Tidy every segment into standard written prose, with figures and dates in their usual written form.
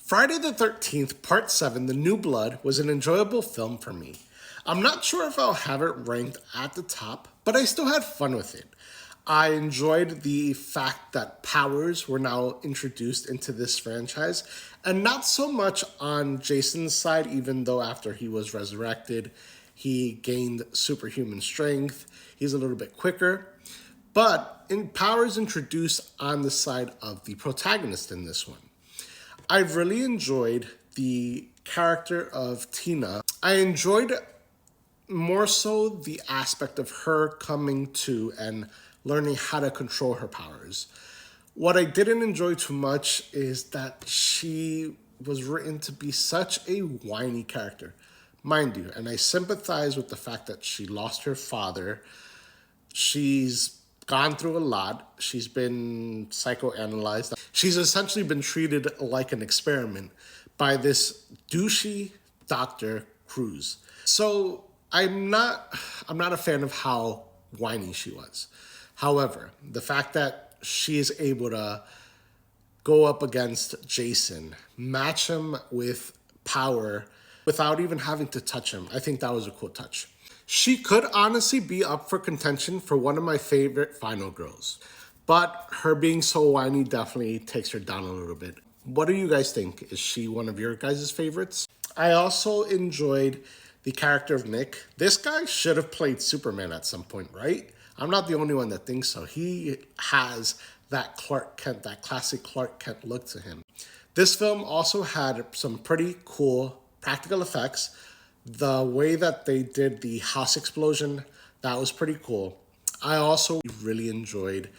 Friday the 13th, Part 7, The New Blood, was an enjoyable film for me. I'm not sure if I'll have it ranked at the top, but I still had fun with it. I enjoyed the fact that powers were now introduced into this franchise, and not so much on Jason's side, even though after he was resurrected, he gained superhuman strength. He's a little bit quicker. But in powers introduced on the side of the protagonist in this one. I've really enjoyed the character of Tina. I enjoyed more so the aspect of her coming to and learning how to control her powers. What I didn't enjoy too much is that she was written to be such a whiny character. Mind you, and I sympathize with the fact that she lost her father. She's gone through a lot. She's been psychoanalyzed. She's essentially been treated like an experiment by this douchey Dr. Cruz. So I'm not a fan of how whiny she was. However, the fact that she is able to go up against Jason, match him with power without even having to touch him, I think that was a cool touch. She could honestly be up for contention for one of my favorite final girls, but her being so whiny definitely takes her down a little bit. What do you guys think? Is she one of your guys' favorites? I also enjoyed the character of Nick. This guy should have played Superman at some point, right? I'm not the only one that thinks so. He has that Clark Kent, that classic Clark Kent look to him. This film also had some pretty cool practical effects. The way that they did the house explosion, that was pretty cool. I also really enjoyed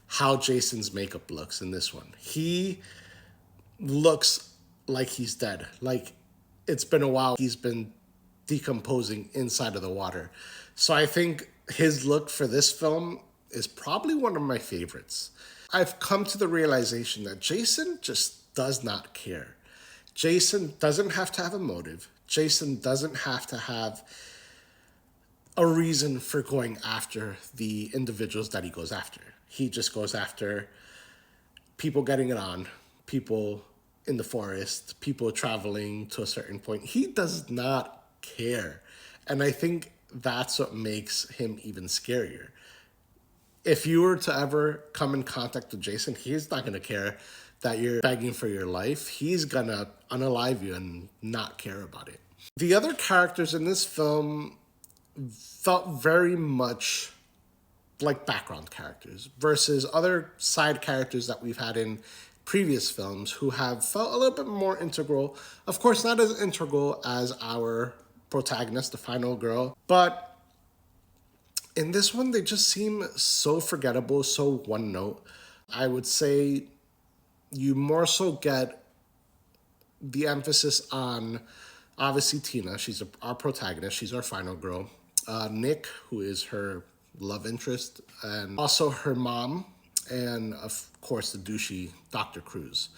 how Jason's makeup looks in this one. He looks like he's dead. Like it's been a while. He's been decomposing inside of the water. So I think his look for this film is probably one of my favorites. I've come to the realization that Jason just does not care. Jason doesn't have to have a motive. Jason doesn't have to have a reason for going after the individuals that he goes after. He just goes after people getting it on, people in the forest, people traveling to a certain point. He does not care. And I think that's what makes him even scarier. If you were to ever come in contact with Jason, he's not going to care that you're begging for your life. He's going to unalive you and not care about it. The other characters in this film felt very much like background characters versus other side characters that we've had in previous films who have felt a little bit more integral. Of course, not as integral as our protagonist, the final girl, but in this one, they just seem so forgettable, so one note. I would say you more so get the emphasis on, obviously, Tina. She's our protagonist. She's our final girl. Nick, who is her love interest, and also her mom, and of course, the douchey Dr. Cruz.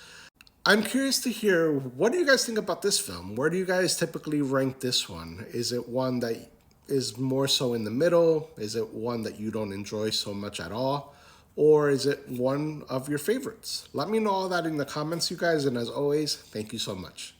I'm curious to hear, what do you guys think about this film? Where do you guys typically rank this one? Is it one that is more so in the middle? Is it one that you don't enjoy so much at all? Or is it one of your favorites? Let me know all that in the comments, you guys. And as always, thank you so much.